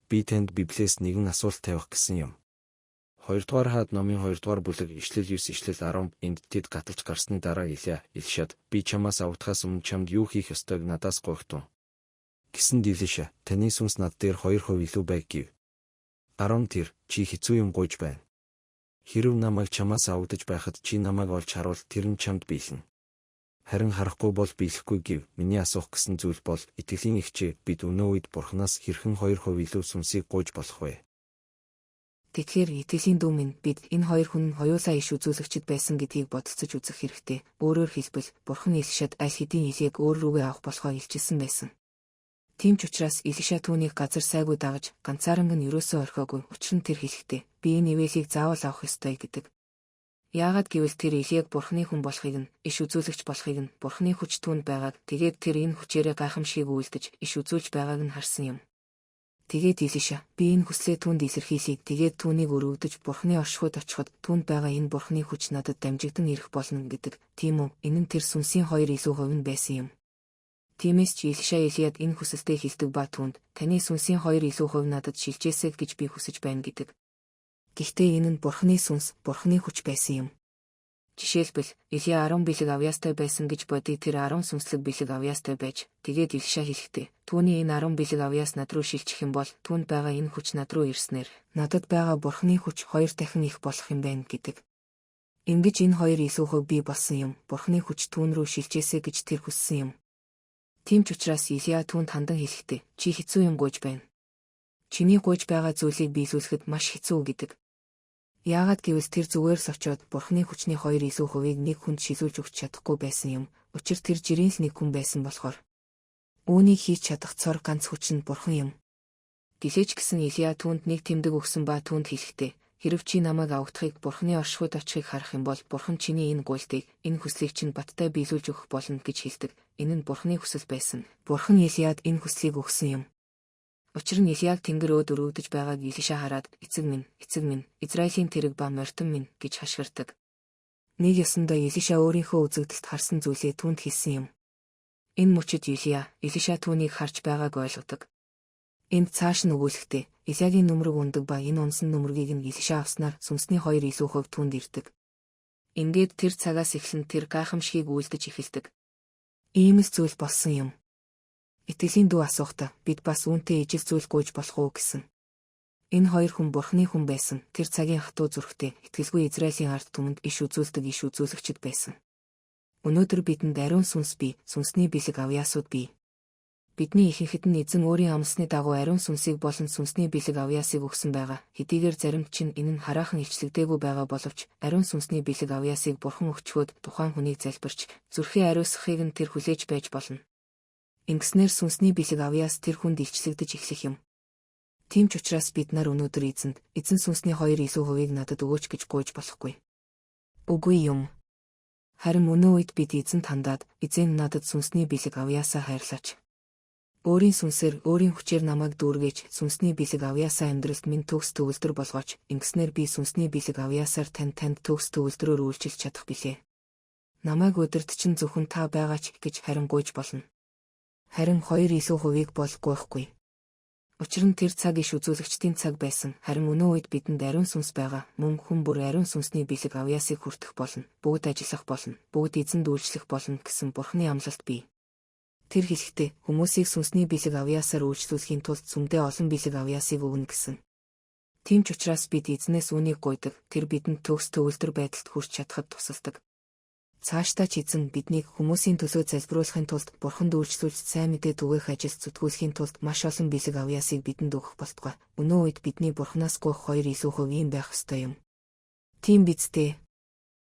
би танд Библиэс нэгэн асуулт тавих гэсэн юм. 2 дугаар хаад номын 2 дугаар бүлэг ишлэл 9 ишлэл 10 энд тэд гаталж гарсны дараа Илишад би чамаас авдахаас өмнө чамд юу хийх ёстойг надаас гуйхтун. Гэсэнд Илиша таны сүнс над дээр 2% илүү байг гэв. 10 тэр чи хэцүү юм гуйж байна. Хэрв намайг чамаас авдаж байхад чи намайг олж харуул тэр нь чамд биелнэ. Харин харахгүй бол биелэхгүй гэв. Миний асуух гэсэн зүйл бол итгэлийн эгчээ бид өнөө үед Бурханаас хэрхэн 2% илүү сүнсийг гуйж болох вэ? Тэгэхээр итгэлийн дүү минь бид энэ хоёр хүн нь хоёулаа иш үзүүлэгчд байсан гэдгийг бодолцож үзэх хэрэгтэй. Өөрөөр хэлбэл Бурхан Илишад аль хэдийн Илийг өөр рүүгээ авах болохоо илчилсэн байсан. Тийм ч учраас Илиша түүнийг газар сайгүй дагаж ганцааранг нь юусоо орхиогүй. Учир нь тэр хэлэхдээ би энэ ивэлийг заавал авах ёстой гэдэг. Яагаад гэвэл тэр Илийг Бурханы хүн болохыг нь, иш үзүүлэгч болохыг нь, Бурханы хүч түүнд байгааг, тэгээд тэр энэ хүчээрээ гайхамшиг үйлдэж иш үзүүлж байгааг нь харсан юм. Тэгээд Илиша би энэ хүслээ түүнд илэрхийлье. Тэгээд түүнийг өргөдөж Бурханы оршихуйд очиход түүнд байгаа энэ Бурханы хүч надад дамжигдан ирэх болно гэдэг. Тийм үү? Энэ нь тэр сүнсийн 2 илүү хувь нь байсан юм. Тиймээс ч Илиша Илияд энэ хүсэлтэд хэлдэг ба түүнд таны сүнсийн 2 илүү хувь надад шилжээсэй гэж би хүсэж байна гэдэг. Гэхдээ энэ нь Бурханы сүнс, Бурханы хүч байсан юм. Жишээлбэл Илия 10 бэлэг авьяастай байсан гэж бодъё. Тэр 10 сүнслэг бэлэг авьяастай байж тэгээд Илиша хэлэхдээ түүний энэ 10 бэлэг авьяас над руу шилжих юм бол түүнд байгаа энэ хүч над руу ирснээр надад байгаа Бурханы хүч 2 дахин их болох юм байна гэдэг. Ингэж энэ 2 илүү хувь бий болсон юм. Бурханы хүч түүн рүү шилжээсэй гэж тэр хүссэн юм. Тийм ч учраас Илия түүнд хандан хэлэхдээ чи хэцүү юм гуйж байна. Чиний гуйж байгаа зүйлийг биелүүлэхэд маш хэцүү гэдэг. Яагаад гэвэл тэр зүгээр л очиод Бурханы хүчний 2 илүү хувийг нэг хүнд шилжүүлж өгч чадахгүй байсан юм. Учир тэр жирийн л нэг хүн байсан болохоор. Үүнийг хийж чадах цор ганц хүч нь Бурхан юм. Гэлээч гэсэн Илия түүнд нэг тэмдэг өгсөн ба түүнд хэлэхдээ хэрв чи намайг авахдахыг Бурханы оршихуйд очихыг харах юм бол Бурхан чиний энэ гуйлтыг, энэ хүслийг чинь баттай биелүүлж өгөх болно гэж хэлдэг. Энэ нь Бурханы хүсэл байсан. Бурхан Илияд энэ хүслийг өгсөн юм. Учир нь Илияг тэнгэр өөд өргөдөж байгааг Илиша хараад эцэг минь, Израилийн тэрэг ба морьтон минь гэж хашгирдаг. Нэг ёсондоо Илиша өөрийнхөө үзэгдэлд харсан зүйлээ түүнд хэлсэн юм. Энэ мөчид Илиша түүнийг харж байгааг ойлгодог. Энд цааш нь өгүүлэхдээ Илиягийн нүмерэг ундаг ба энэ унсан нүмергийг нь Илиша авснаар сүнсний 2 илүү хувь түүнд ирдэг. Ингээд тэр цагаас эхлэн тэр гайхамшигыг үйлдэж эхэлдэг. Ийм л зүйл болсон юм. Итгэлийн дүү асуухтаа бид бас үүнтэй ижил зүйл гуйж болох уу гэсэн. Энэ 2 хүн Бурханы хүн байсан. Тэр цагийн хатуу зүрхтэй итгэлгүй Израилийн ард түмэнд иш үзүүлдэг иш үзүүлэгчд байсан. Өнөөдөр бидэнд ариун сүнс бий, сүнсний бэлэг авьяасууд бий. Бидний ихэнхэд нь эзэн өөрийн амласны дагуу ариун сүнсийг болон сүнсний бэлэг авьяасыг өгсөн байгаа. Хэдийгээр заримд чинь энэ нь хараахан илчлэгдээгүй байгаа боловч ариун сүнсний бэлэг авьяасыг Бурхан өгчхөөд тухайн хүнийг залбирч зүрхээ ариусгахыг нь тэр хүлээж байж болно. Ингэснээр сүнсний бэлэг авьяас тэр хүнд илчлэгдэж эхлэх юм. Тийм ч учраас бид нар өнөөдөр эзэн сүнсний 2 илүү хувийг надад өгөөч гэж гуйж болохгүй. Үгүй юм. Харин өнөө үед бид эзэнд хандаад эзэн надад сүнсний бэлэг авьяасаа хайрлаач. Өөрийн сүнсээр өөрийн хүчээр намайг дүүргэж сүнсний бэлэг авьяасаа амьдралд минь төгс төгөлдөр болгооч. Ингэснээр би сүнсний бэлэг авьяасаар танд төгс төгөлдрөөр үйлчилж чадах билээ. Намайг өдөрт чинь зөвхөн та байгаач гэж харин гуйж болно. Харин 2 илүү хувийг бол гуйхгүй. Учир нь тэр цаг иш үзүүлэгчдийн цаг байсан. Харин өнөө үед бидэнд ариун сүнс байгаа. Мөн хүн бүр ариун сүнсний бэлэг авьяасыг хүртэх болно. Бүгд ажиллах болно. Бүгд эзэнд үйлчлэх болно гэсэн Бурханы амлалт бий. Тэр хэлэхдээ хүмүүсийг сүнсний бэлэг авьяасаар үйлчлүүлэхийн тулд сүмдээ олон бэлэг авьяасыг өгнө гэсэн. Тийм ч учраас бид эзнээс үүнийг гуйдаг. Тэр бидэнд төгс төгөлдөр байдалд хүрч чадхад тусалдаг. Цаашдаа ч эзэн биднийг хүмүүсийн төлөө залбируулахын тулд Бурханд үйлчлүүлж сайн мэдээ түгээх ажилд зүтгүүлэхийн тулд маш олон бэлэг авьяасыг бидэнд өгөх болтугай. Өнөө үед бидний Бурханаас гуйх 2 илүү хувь юм байх ёстой юм. Тийм биз дээ.